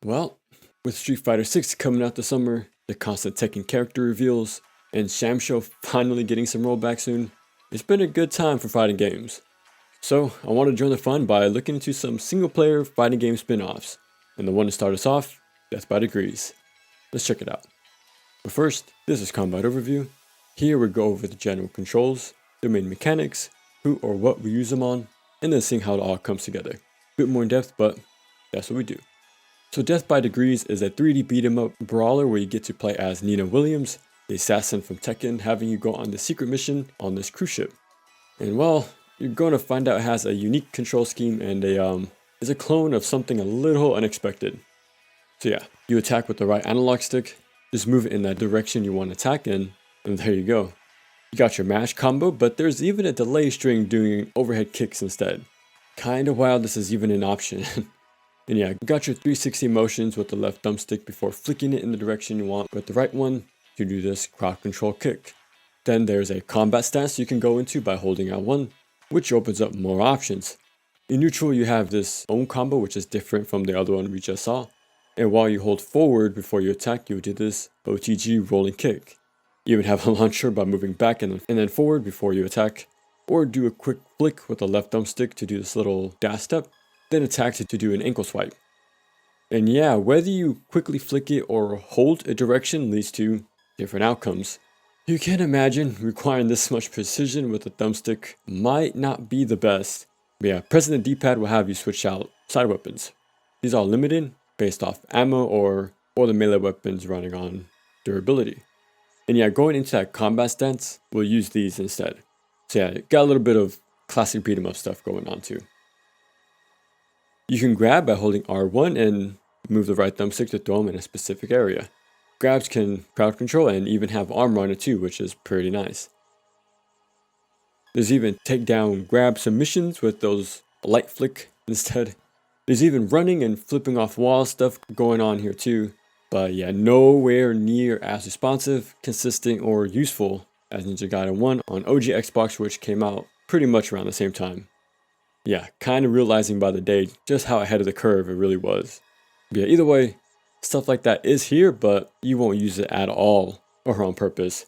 Well, with Street Fighter 6 coming out this summer, the constant Tekken character reveals, and Shamsho finally getting some rollback soon, it's been a good time for fighting games. So, I want to join the fun by looking into some single-player fighting game spin-offs, and the one to start us off, Death by Degrees. Let's check it out. But first, this is Combat Overview. Here we go over the general controls, the main mechanics, who or what we use them on, and then seeing how it all comes together. A bit more in depth, but that's what we do. So Death by Degrees is a 3D beat-em-up brawler where you get to play as Nina Williams, the assassin from Tekken, having you go on the secret mission on this cruise ship. And well, you're going to find out it has a unique control scheme and is a clone of something a little unexpected. So yeah, you attack with the right analog stick, just move it in that direction you want to attack in, and there you go. You got your mash combo, but there's even a delay string doing overhead kicks instead. Kinda wild this is even an option. And yeah, you got your 360 motions with the left thumbstick before flicking it in the direction you want with the right one to do this crowd control kick. Then there's a combat stance you can go into by holding L1, which opens up more options. In neutral you have this own combo, which is different from the other one we just saw. And while you hold forward before you attack, you do this OTG rolling kick. You even have a launcher by moving back and then forward before you attack, or do a quick flick with the left thumbstick to do this little dash step, then attack to do an ankle swipe. And yeah, whether you quickly flick it or hold a direction leads to different outcomes. You can imagine requiring this much precision with a thumbstick might not be the best. But yeah, pressing the D-pad will have you switch out side weapons. These are limited based off ammo or the melee weapons running on durability. And yeah, going into that combat stance, we'll use these instead. So yeah, got a little bit of classic beat 'em up stuff going on too. You can grab by holding R1 and move the right thumbstick to throw them in a specific area. Grabs can crowd control and even have armor on it too, which is pretty nice. There's even takedown grab submissions with those light flick instead. There's even running and flipping off wall stuff going on here too. But yeah, nowhere near as responsive, consistent, or useful as Ninja Gaiden 1 on OG Xbox, which came out pretty much around the same time. Yeah, kind of realizing by the day just how ahead of the curve it really was. But yeah, either way, stuff like that is here, but you won't use it at all or on purpose.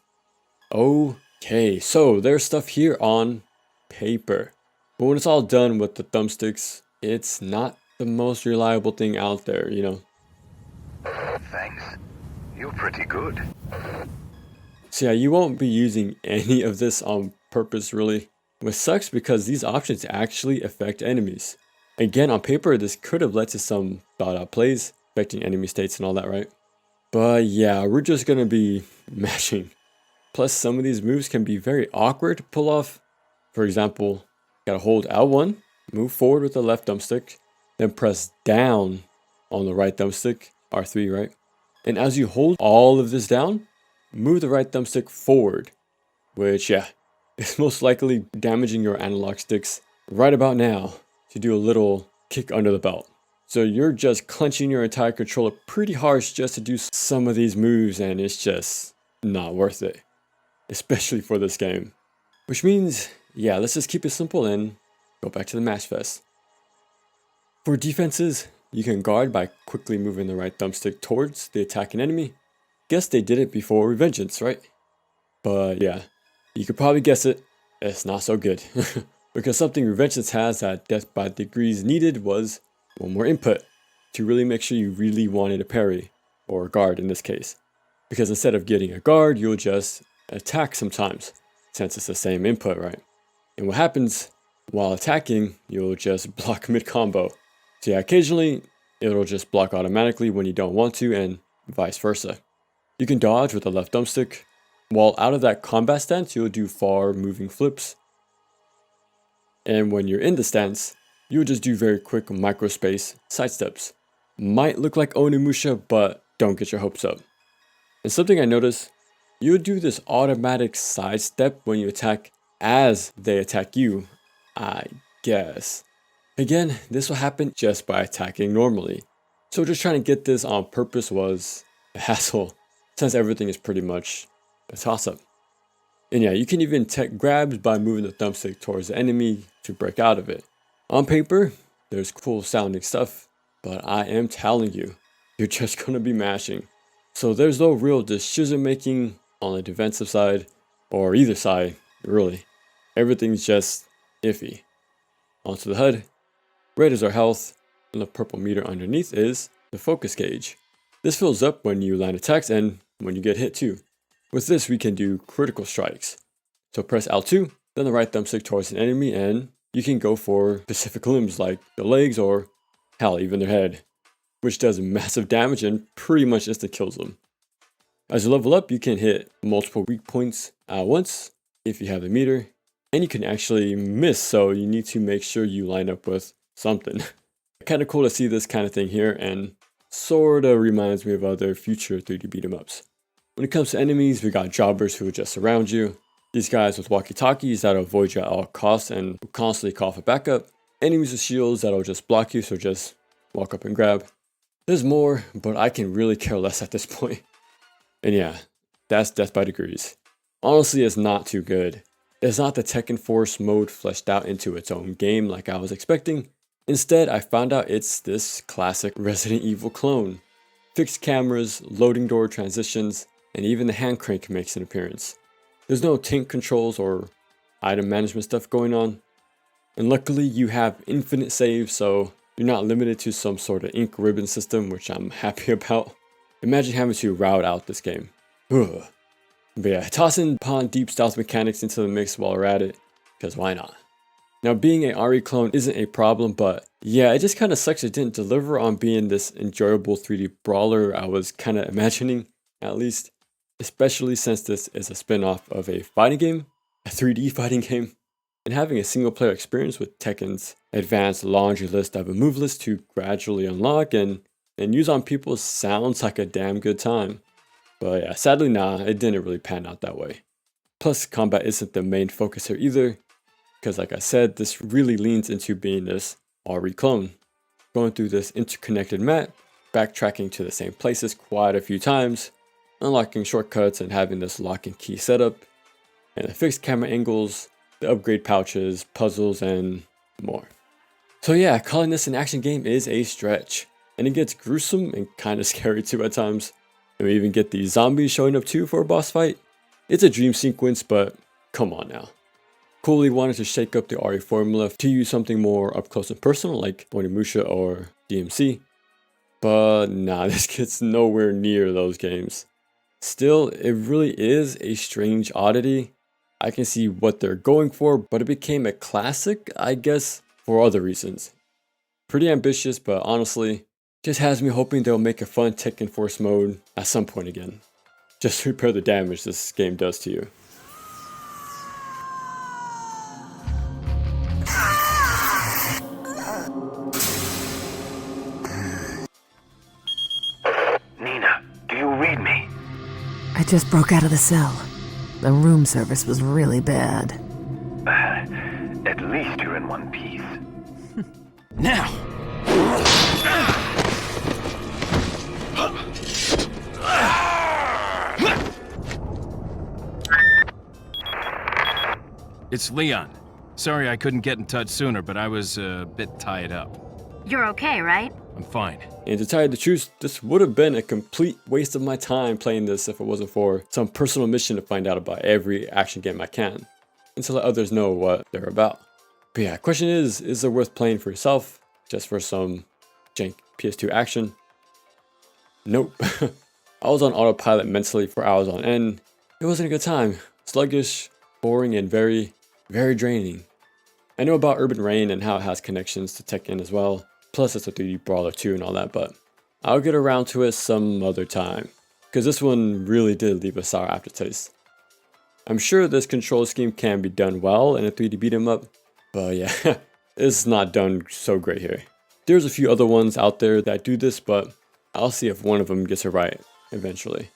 Okay, so there's stuff here on paper. But when it's all done with the thumbsticks, it's not the most reliable thing out there, you know. Thanks. You're pretty good. So yeah, you won't be using any of this on purpose really. Which sucks because these options actually affect enemies. Again, on paper, this could have led to some thought out plays, affecting enemy states and all that, right? But yeah, we're just gonna be mashing. Plus, some of these moves can be very awkward to pull off. For example, gotta hold L1, move forward with the left thumbstick, then press down on the right thumbstick, R3, right? And as you hold all of this down, move the right thumbstick forward, which yeah, it's most likely damaging your analog sticks right about now to do a little kick under the belt. So you're just clenching your entire controller pretty harsh just to do some of these moves, and it's just not worth it. Especially for this game. Which means, yeah, let's just keep it simple and go back to the Mash Fest. For defenses, you can guard by quickly moving the right thumbstick towards the attacking enemy. Guess they did it before Revengeance, right? But yeah, you could probably guess it, it's not so good. Because something Revengeance has that Death by Degrees needed was one more input to really make sure you really wanted a parry, or a guard in this case. Because instead of getting a guard, you'll just attack sometimes, since it's the same input, right? And what happens while attacking, you'll just block mid-combo. So yeah, occasionally it'll just block automatically when you don't want to, and vice versa. You can dodge with the left thumbstick. While out of that combat stance, you'll do far moving flips. And when you're in the stance, you'll just do very quick microspace sidesteps. Might look like Onimusha, but don't get your hopes up. And something I noticed, you'll do this automatic sidestep when you attack as they attack you, I guess. Again, this will happen just by attacking normally. So just trying to get this on purpose was a hassle, since everything is pretty much a toss-up. And yeah, you can even tech grabs by moving the thumbstick towards the enemy to break out of it. On paper, there's cool sounding stuff, but I am telling you, you're just gonna be mashing. So there's no real decision making on the defensive side, or either side, really. Everything's just iffy. Onto the HUD. Red is our health, and the purple meter underneath is the focus gauge. This fills up when you land attacks and when you get hit too. With this we can do critical strikes. So press L2, then the right thumbstick towards an enemy, and you can go for specific limbs like the legs or hell, even their head, which does massive damage and pretty much instant kills them. As you level up, you can hit multiple weak points at once if you have the meter, and you can actually miss, so you need to make sure you line up with something. Kind of cool to see this kind of thing here, and sorta reminds me of other future 3D beat 'em ups. When it comes to enemies, we got jobbers who just surround you. These guys with walkie-talkies that'll avoid you at all costs and will constantly call for backup. Enemies with shields that'll just block you, so just walk up and grab. There's more, but I can really care less at this point. And yeah, that's Death by Degrees. Honestly, it's not too good. It's not the Tekken Force mode fleshed out into its own game like I was expecting. Instead, I found out it's this classic Resident Evil clone. Fixed cameras, loading door transitions, and even the hand crank makes an appearance. There's no tank controls or item management stuff going on. And luckily you have infinite saves, so you're not limited to some sort of ink ribbon system, which I'm happy about. Imagine having to route out this game. Ugh. But yeah, tossing Pawn deep stealth mechanics into the mix while we're at it, because why not? Now being a RE clone isn't a problem, but yeah, it just kind of sucks it didn't deliver on being this enjoyable 3D brawler I was kind of imagining, at least. Especially since this is a spin-off of a fighting game, a 3D fighting game, and having a single player experience with Tekken's advanced laundry list of a move list to gradually unlock and use on people sounds like a damn good time. But yeah, sadly it didn't really pan out that way. Plus combat isn't the main focus here either, because like I said, this really leans into being this RE clone. Going through this interconnected map, backtracking to the same places quite a few times, unlocking shortcuts and having this lock and key setup, and the fixed camera angles, the upgrade pouches, puzzles, and more. So yeah, calling this an action game is a stretch, and it gets gruesome and kind of scary too at times. And we even get these zombies showing up too for a boss fight. It's a dream sequence, but come on now. Coolly wanted to shake up the RE formula to use something more up close and personal like Onimusha or DMC, but nah, this gets nowhere near those games. Still, it really is a strange oddity. I can see what they're going for, but it became a classic, I guess, for other reasons. Pretty ambitious, but honestly, just has me hoping they'll make a fun Tekken Force mode at some point again. Just to repair the damage this game does to you. Nina, do you read me? I just broke out of the cell. The room service was really bad. At least you're in one piece. Now! It's Leon. Sorry I couldn't get in touch sooner, but I was a bit tied up. You're okay, right? I'm fine. And to tell you the truth, this would have been a complete waste of my time playing this if it wasn't for some personal mission to find out about every action game I can, and to let others know what they're about. But yeah, question is it worth playing for yourself, just for some jank PS2 action? Nope. I was on autopilot mentally for hours on end. It wasn't a good time. Sluggish, boring, and very, very draining. I know about Urban Reign and how it has connections to Tekken as well. Plus it's a 3D brawler too and all that, but I'll get around to it some other time, because this one really did leave a sour aftertaste. I'm sure this control scheme can be done well in a 3D beat 'em up, but yeah, it's not done so great here. There's a few other ones out there that do this, but I'll see if one of them gets it right eventually.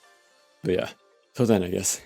But yeah, till then I guess.